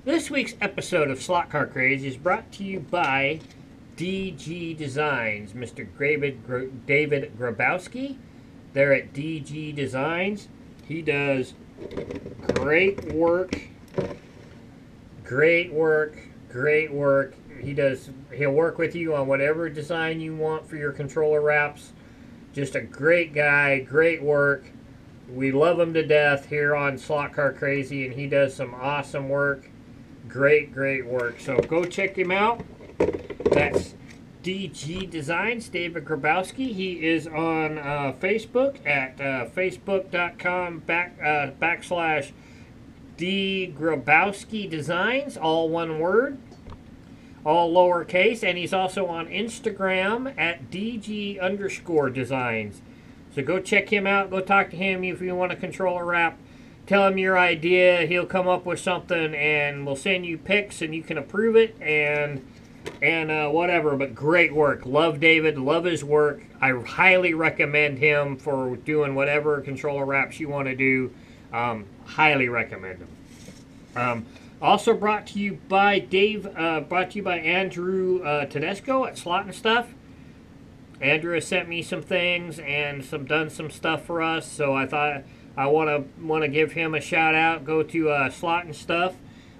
This week's episode of Slot Car Crazy is brought to you by DG Designs, Mr. David Grabowski. They're at DG Designs. He does great work. He'll work with you on whatever design you want for your controller wraps. Just a great guy, great work. We love him to death here on Slot Car Crazy, and he does some awesome work. Great work. So go check him out. That's DG Designs, David Grabowski. He is on Facebook at facebook.com/ D Grabowski Designs, all one word, all lowercase, and he's also on Instagram at DG_Designs. So go check him out. Go talk to him if you want a controller wrap. Tell him your idea. He'll come up with something, and we'll send you pics, and you can approve it and whatever. But great work. Love David. Love his work. I highly recommend him for doing whatever controller wraps you want to do. Highly recommend him. Also brought to you by Andrew Tedesco at Slot and Stuff. Andrew has sent me some things and done some stuff for us, so I thought I want to give him a shout out. Go to Slot and Stuff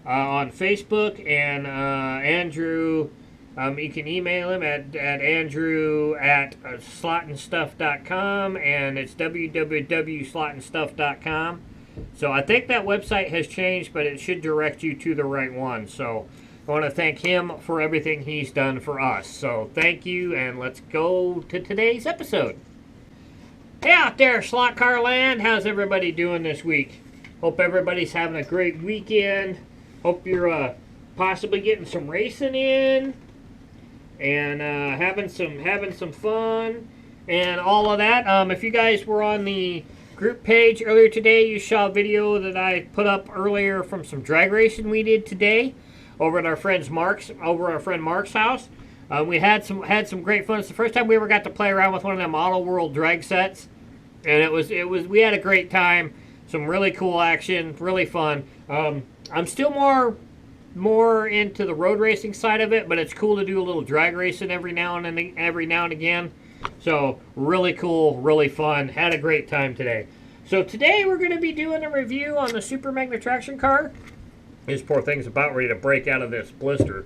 on Facebook, and Andrew, you can email him at andrew@slotandstuff.com, and it's www.slotandstuff.com. So I think that website has changed, but it should direct you to the right one. So I want to thank him for everything he's done for us. So thank you, and let's go to today's episode. Hey out there, Slot Car Land. How's everybody doing this week? Hope everybody's having a great weekend. Hope you're possibly getting some racing in and having some fun and all of that. If you guys were on the group page earlier today, you saw a video that I put up earlier from some drag racing we did today over at our friend Mark's house. We had some great fun. It's the first time we ever got to play around with one of them Auto World drag sets, and we had a great time. Some really cool action, really fun. I'm still more into the road racing side of it, but it's cool to do a little drag racing every now and again. So really cool, really fun. Had a great time today. So today we're going to be doing a review on the Super Magnatraction car. This poor thing's about ready to break out of this blister.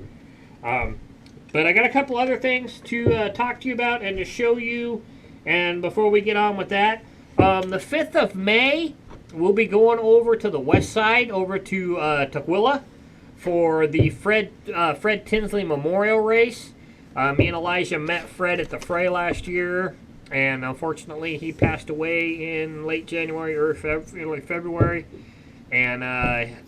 But I got a couple other things to talk to you about and to show you. And before we get on with that, the 5th of May, we'll be going over to the west side, over to Tukwila, for the Fred Tinsley Memorial Race. Me and Elijah met Fred at the fray last year, and unfortunately he passed away in late January or early February. And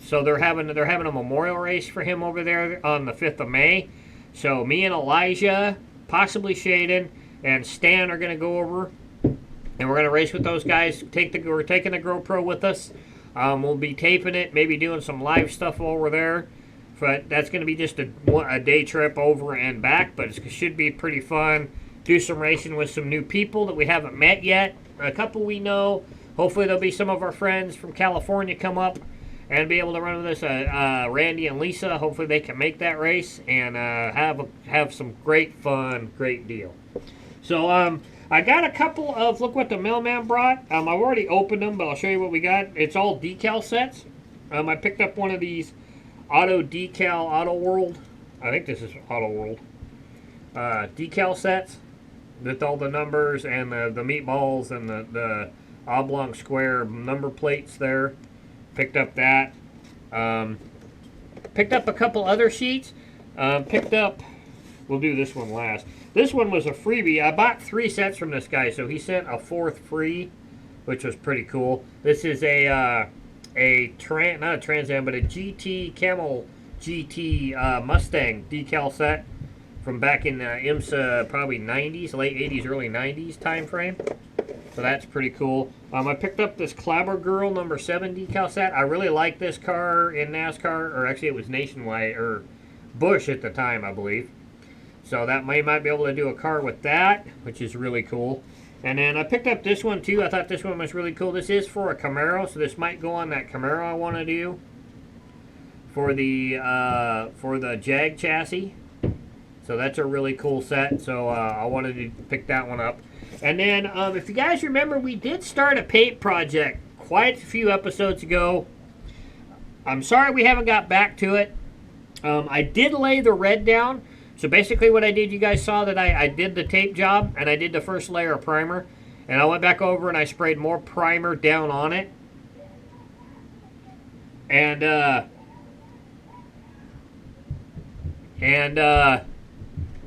so they're having a memorial race for him over there on the 5th of May. So me and Elijah, possibly Shaden, and Stan are going to go over, and we're going to race with those guys. We're taking the GoPro with us. We'll be taping it, maybe doing some live stuff over there. But that's going to be just a day trip over and back, but it should be pretty fun. Do some racing with some new people that we haven't met yet. A couple we know. Hopefully there'll be some of our friends from California come up and be able to run with us. Randy and Lisa, hopefully they can make that race and have some great fun, great deal. So I got a couple of, look what the mailman brought. I've already opened them, but I'll show you what we got. It's all decal sets. I picked up one of these Auto World. I think this is Auto World. Decal sets with all the numbers and the meatballs and the oblong square number plates there. Picked up that. Picked up a couple other sheets. We'll do this one last. This one was a freebie. I bought 3 sets from this guy, so he sent a 4th free, which was pretty cool. This is not a Trans Am, but a GT Camel GT Mustang decal set from back in the IMSA, probably 90s, late 80s, early 90s time frame. So that's pretty cool. I picked up this Clabber Girl number 7 decal set. I really like this car in NASCAR, or actually it was Nationwide, or Busch at the time, I believe. So that might be able to do a car with that, which is really cool. And then I picked up this one too. I thought this one was really cool. This is for a Camaro, so this might go on that Camaro I want to do for the Jag chassis. So that's a really cool set. So I wanted to pick that one up. And then if you guys remember, we did start a paint project quite a few episodes ago. I'm sorry we haven't got back to it. I did lay the red down. So basically what I did, you guys saw that I did the tape job and I did the first layer of primer. And I went back over and I sprayed more primer down on it. And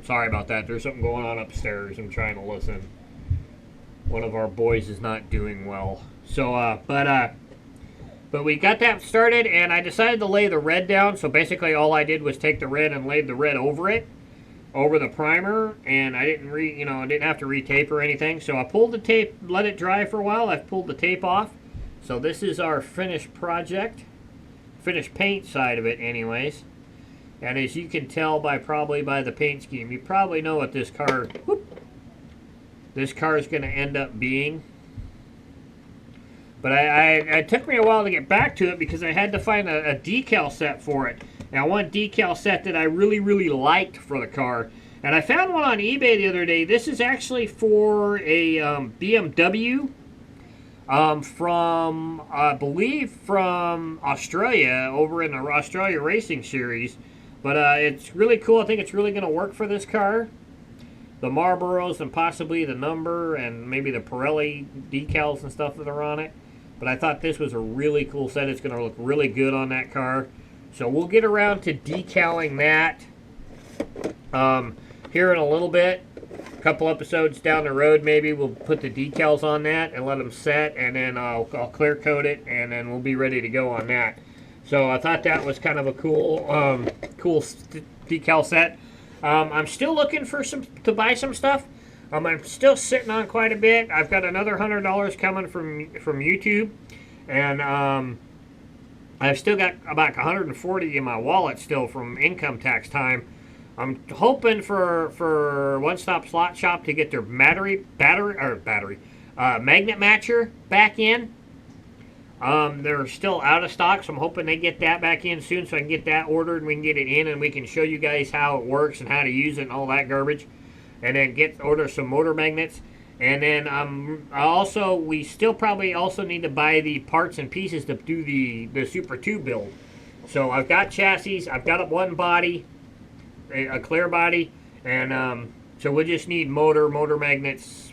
sorry about that. There's something going on upstairs. I'm trying to listen. One of our boys is not doing well. So, but we got that started, and I decided to lay the red down. So basically, all I did was take the red and laid the red over it, over the primer, and I didn't I didn't have to retape or anything. So I pulled the tape, let it dry for a while. I've pulled the tape off. So this is our finished project, finished paint side of it, anyways. And as you can tell probably by the paint scheme, you probably know what this car is going to end up being. But it took me a while to get back to it because I had to find a decal set for it. Now, one decal set that I really, really liked for the car. And I found one on eBay the other day. This is actually for a BMW from, I believe, from Australia, over in the Australia Racing Series. But it's really cool. I think it's really going to work for this car. The Marlboros and possibly the number and maybe the Pirelli decals and stuff that are on it. But I thought this was a really cool set. It's going to look really good on that car. So we'll get around to decaling that here in a little bit. A couple episodes down the road, maybe we'll put the decals on that and let them set. And then I'll clear coat it and then we'll be ready to go on that. So I thought that was kind of a cool decal set. I'm still looking for to buy some stuff. I'm still sitting on quite a bit. I've got another $100 coming from YouTube, and I've still got about $140 in my wallet still from income tax time. I'm hoping for One Stop Slot Shop to get their magnet matcher back in. They're still out of stock, so I'm hoping they get that back in soon so I can get that ordered and we can get it in and we can show you guys how it works and how to use it and all that garbage. And then order some motor magnets. And then we still probably also need to buy the parts and pieces to do the Super 2 build. So I've got chassis, I've got one body, a clear body, and so we just need motor magnets,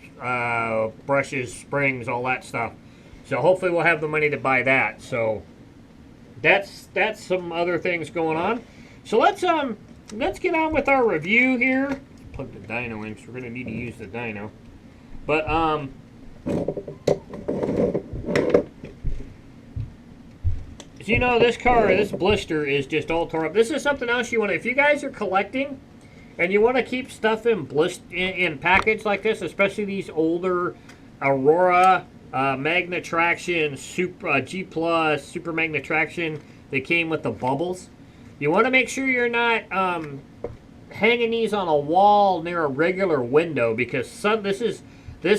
brushes, springs, all that stuff. So hopefully we'll have the money to buy that. So that's some other things going on. So let's get on with our review here. Plug the dyno in, so we're gonna need to use the dyno. But as you know, this blister is just all tore up. This is something else you want to, if you guys are collecting and you want to keep stuff in package like this, especially these older Aurora Magnatraction G Plus Super Magnatraction that came with the bubbles. You want to make sure you're not hanging these on a wall near a regular window, because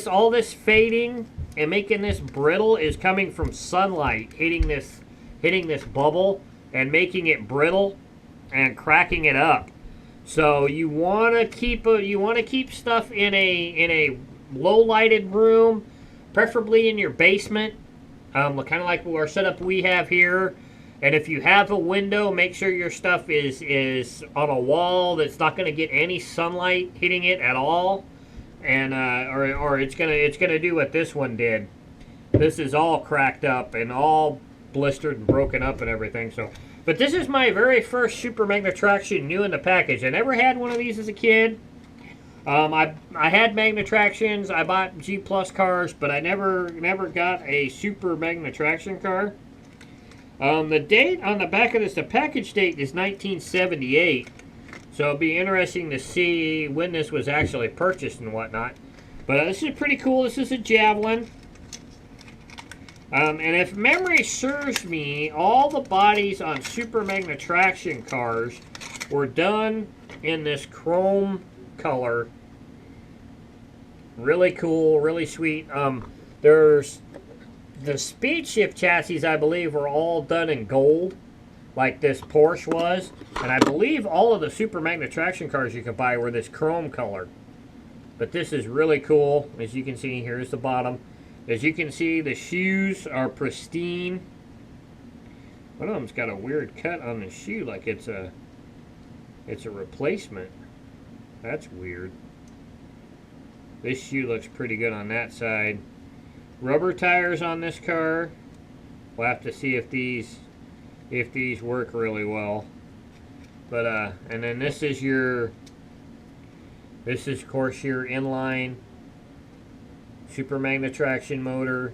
all this fading and making this brittle is coming from sunlight hitting this bubble and making it brittle and cracking it up. So you want to keep stuff in a low lighted room, preferably in your basement, kind of like our setup we have here. And if you have a window, make sure your stuff is on a wall that's not going to get any sunlight hitting it at all, and or it's gonna do what this one did. This is all cracked up and all blistered and broken up and everything. So, but this is my very first Super Magnatraction new in the package. I never had one of these as a kid. I had Magnatractions. I bought G Plus cars, but I never got a Super Magnatraction car. The date on the back of this, the package date is 1978. So it'll be interesting to see when this was actually purchased and whatnot. But this is pretty cool. This is a Javelin. And if memory serves me, all the bodies on Super Magnatraction cars were done in this chrome color. Really cool, really sweet. There's the speed shift chassis, I believe, were all done in gold. like this Porsche was. And I believe all of the Super Magnatraction cars you could buy were this chrome color. But this is really cool. As you can see, here's the bottom. As you can see, the shoes are pristine. One of them's got a weird cut on the shoe, like it's a replacement. That's weird. This shoe looks pretty good on that side. Rubber tires on this car. We'll have to see if these work really well. But and then this is of course your inline Super Magnatraction motor.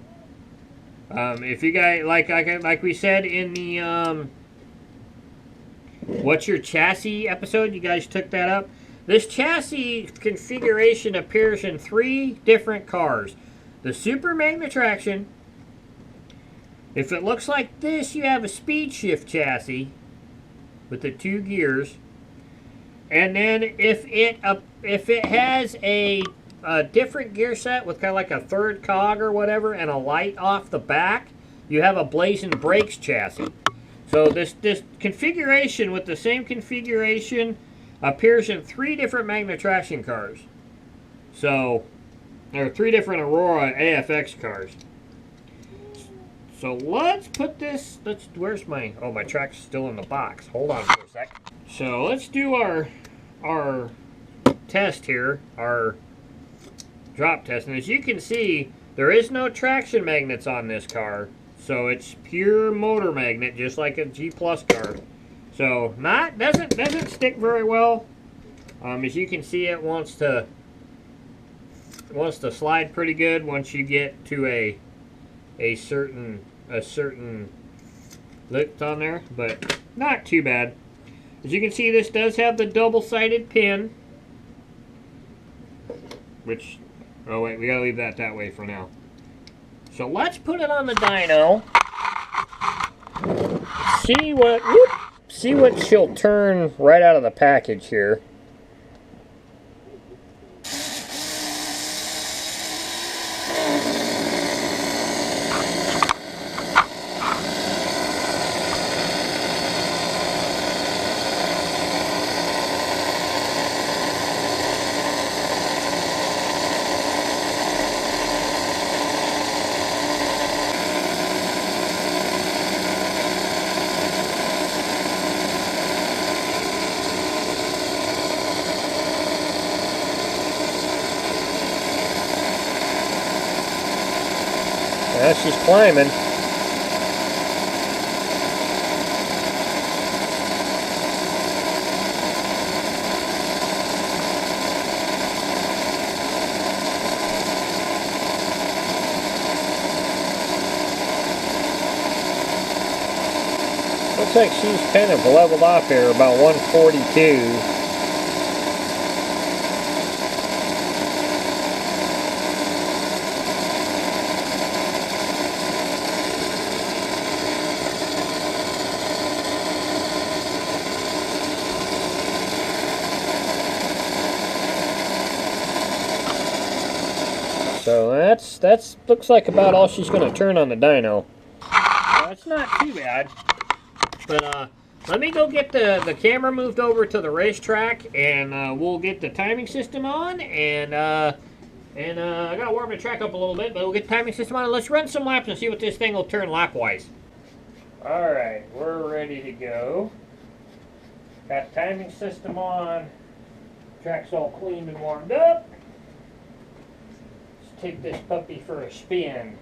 If you guys like we said in the what's your chassis episode, you guys took that up. This chassis configuration appears in 3 different cars. The Super Magnatraction. If it looks like this, you have a speed shift chassis with the 2 gears. And then if it has a different gear set with kind of like a 3rd cog or whatever and a light off the back, you have a Blazing Brakes chassis. So this configuration with the same configuration appears in 3 different Magnatraction cars. So there are 3 different Aurora AFX cars. So let's put this, where's my, oh, my track's still in the box. Hold on for a sec. So let's do our test here, our drop test. And as you can see, there is no traction magnets on this car. So it's pure motor magnet, just like a G Plus car. So doesn't stick very well. As you can see, it wants to slide pretty good once you get to a certain lift on there, but not too bad. As you can see, this does have the double-sided pin, which, oh wait, we gotta leave that way for now. So let's put it on the dyno. See what she'll turn right out of the package here. She's climbing. Looks like she's kind of leveled off here, about 142. So that's looks like about all she's going to turn on the dyno. That's not too bad. But let me go get the camera moved over to the racetrack, and we'll get the timing system on, and I gotta warm the track up a little bit, but we'll get the timing system on, and let's run some laps and see what this thing will turn lap-wise. Alright, we're ready to go. Got the timing system on. Track's all cleaned and warmed up. Let's take this puppy for a spin.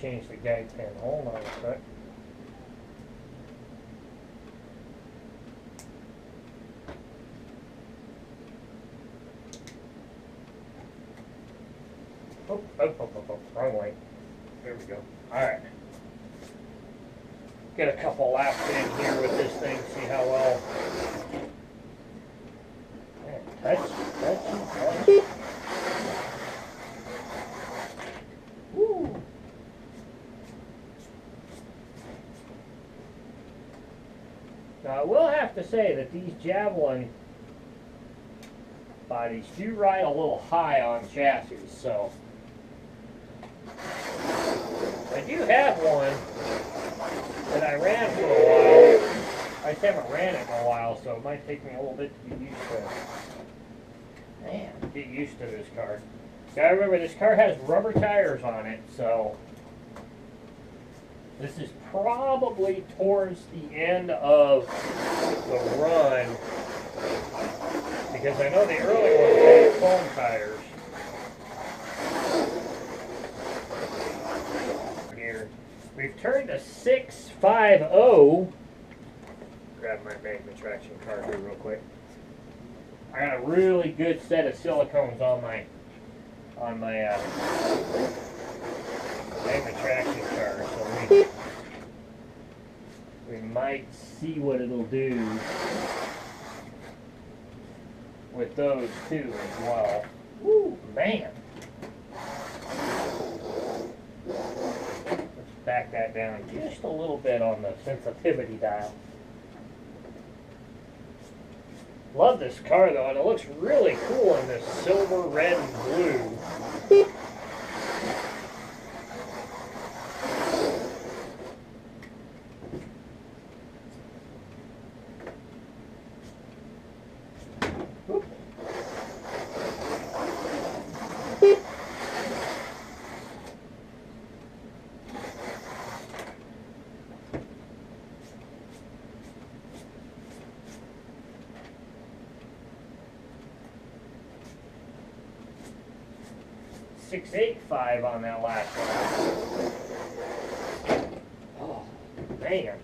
Change the guide pin. Hold on a sec. Oh, wrong way. There we go. Alright. Get a couple laps in here with this thing, see how well. Touch. Now I will have to say that these Javelin bodies do ride a little high on chassis, so I do have one that I ran for a while. I just haven't ran it in a while, so it might take me a little bit to get used to it. Man, get used to this car. Gotta remember, this car has rubber tires on it, so this is probably towards the end of the run, because I know the early ones had foam tires. Here, we've turned a 650. Grab my Magnatraction card here real quick. I got a really good set of silicones on my Magnatraction car, so we might see what it'll do with those too as well. Woo, man! Let's back that down just a little bit on the sensitivity dial. Love this car though, and it looks really cool in this silver, red, and blue. Whoop. 685 on that last one. Oh, man.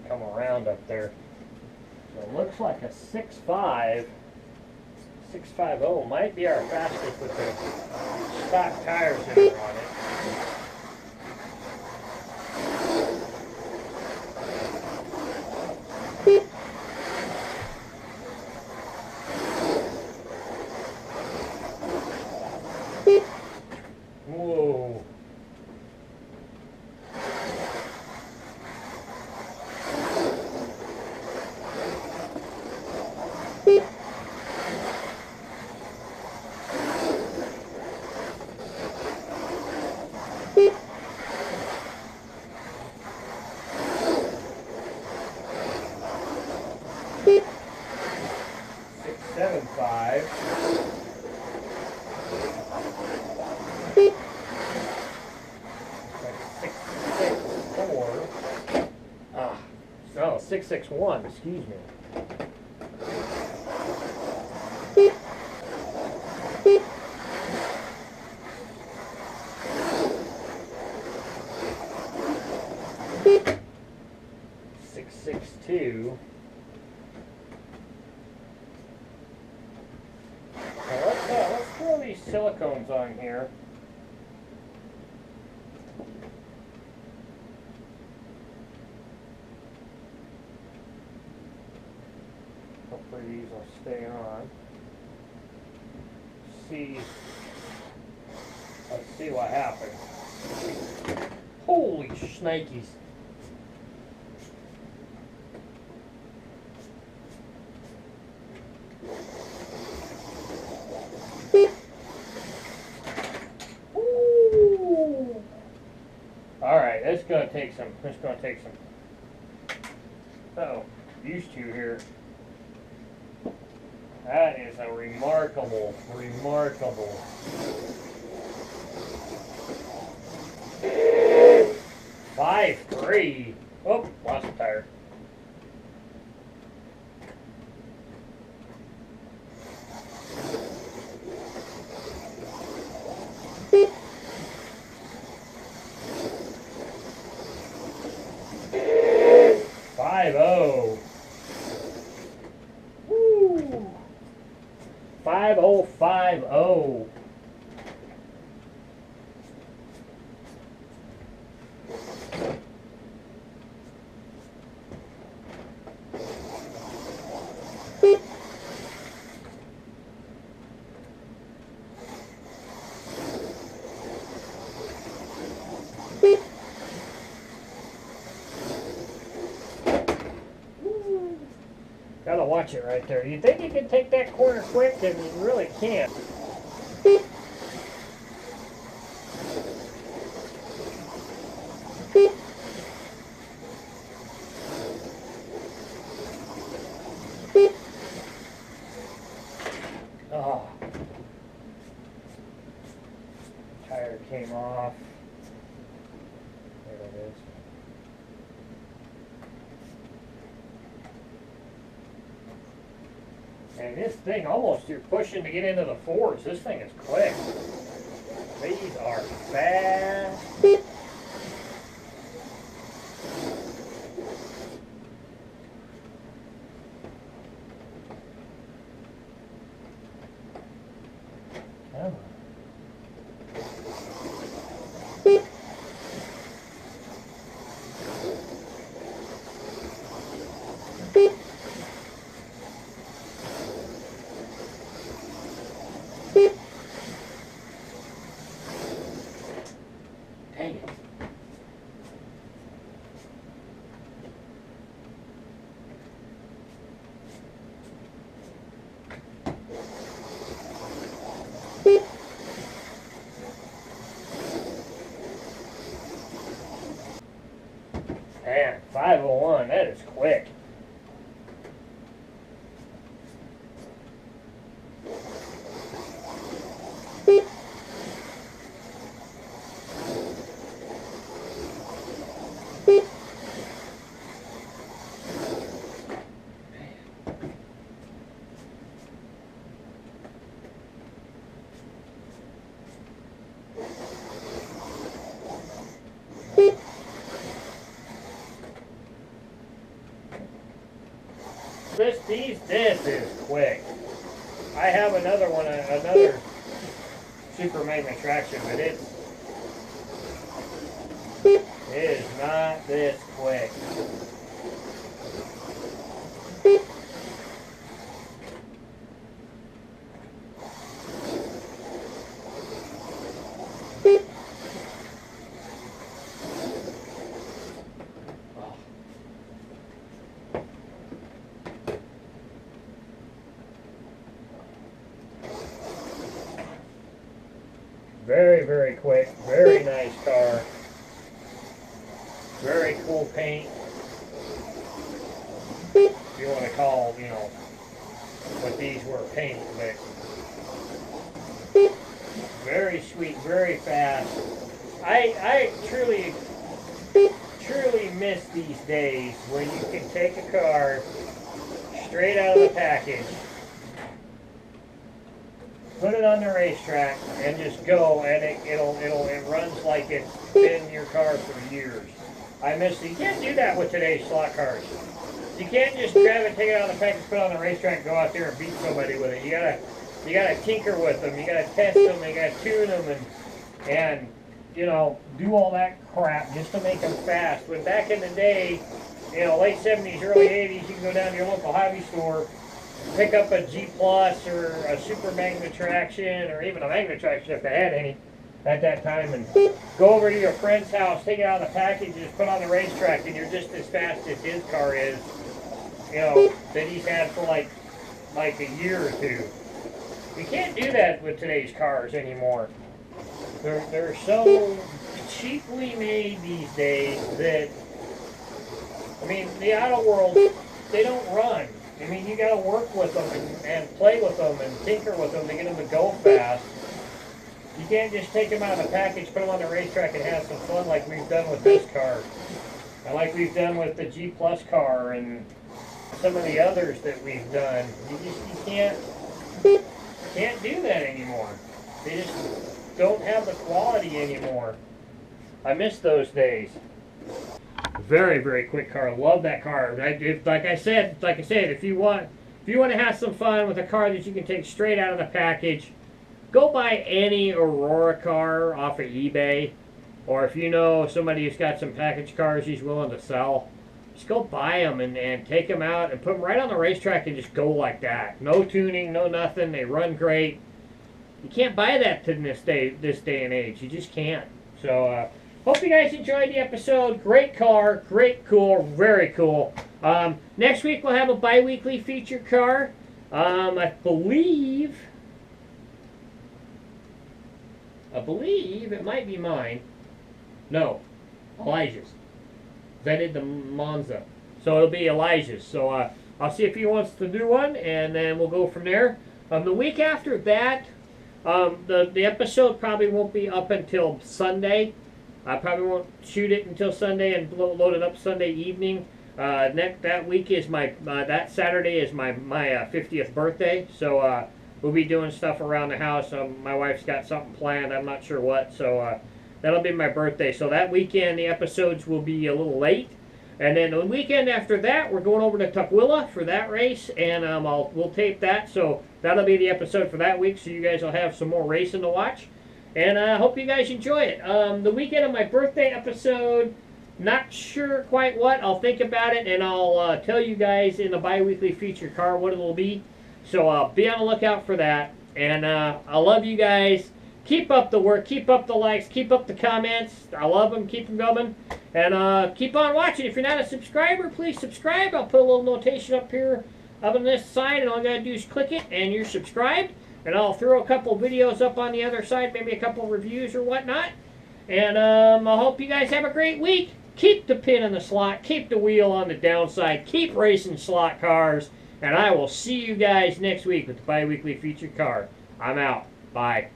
Come around up there. So it looks like a 6.5, 6.50 might be our fastest with the stock tires that are on it. Whoa. Seven five. Like 664. No, 661. Excuse me. Six 6.2. Let's throw these silicones on here. Hopefully these will stay on. Let's see what happens. Holy shnikes. Alright, it's gonna take some used to here. That is a remarkable 5.3. Oh, lost a tire. Woo! 5050. Gotta watch it right there. You think you can take that corner quick, and you really can't. Oh. Tire came off. There it is. And this thing almost, you're pushing to get into the fours. This thing is quick. These are fast. Come on. Dang it. Man, 501, that is quick. This is quick. I have another one, another Super Magnatraction, but it is not this quick. Very, very quick, very nice car. Very cool paint. If you want to call, you know, what these were paint, but very sweet, very fast. I truly miss these days when you can take a car straight out of the package, put it on the racetrack, and just go, and it runs like it's been your car for years. I miss it. You can't do that with today's slot cars. You can't just grab it, take it out of the package, put it on the racetrack, and go out there and beat somebody with it. You gotta tinker with them. You gotta test them. You gotta tune them, and you know, do all that crap just to make them fast. When back in the day, you know, late 70s, early 80s, you can go down to your local hobby store, pick up a G Plus or a Super Magnatraction, or even a Magnatraction if they had any at that time, and go over to your friend's house, take it out of the package, and just put on the racetrack, and you're just as fast as his car is, you know, that he's had for like a year or two. You can't do that with today's cars anymore. They're so cheaply made these days that, I mean, the auto world, they don't run. I mean, you got to work with them and play with them and tinker with them to get them to go fast. You can't just take them out of the package, put them on the racetrack, and have some fun like we've done with this car. And like we've done with the G Plus car and some of the others that we've done. You can't do that anymore. They just don't have the quality anymore. I miss those days. Very, very quick car. Love that car. Like I said, if you want if you want to have some fun with a car that you can take straight out of the package, go buy any Aurora car off of eBay. Or if you know somebody who's got some package cars he's willing to sell, just go buy them and take them out and put them right on the racetrack and just go like that. No tuning, no nothing. They run great. You can't buy that in this day and age. You just can't. So, hope you guys enjoyed the episode. Great car, great cool, very cool. Next week we'll have a bi-weekly feature car. I believe it might be mine. No, Elijah's. I did the Monza. So it'll be Elijah's. So I'll see if he wants to do one, and then we'll go from there. The week after that, the episode probably won't be up until Sunday. I probably won't shoot it until Sunday and load it up Sunday evening. That week is that Saturday is my 50th birthday. So we'll be doing stuff around the house. My wife's got something planned. I'm not sure what. So that'll be my birthday. So that weekend, the episodes will be a little late. And then the weekend after that, we're going over to Tukwila for that race, and we'll tape that. So that'll be the episode for that week. So you guys will have some more racing to watch. And I hope you guys enjoy it. The weekend of my birthday episode, not sure quite what. I'll think about it, and I'll tell you guys in the bi-weekly feature car what it'll be. So be on the lookout for that. And I love you guys. Keep up the work. Keep up the likes. Keep up the comments. I love them. Keep them coming. And keep on watching. If you're not a subscriber, please subscribe. I'll put a little notation up here up on this side, and all you got to do is click it, and you're subscribed. And I'll throw a couple videos up on the other side, maybe a couple reviews or whatnot. And I hope you guys have a great week. Keep the pin in the slot. Keep the wheel on the downside. Keep racing slot cars. And I will see you guys next week with the bi-weekly featured car. I'm out. Bye.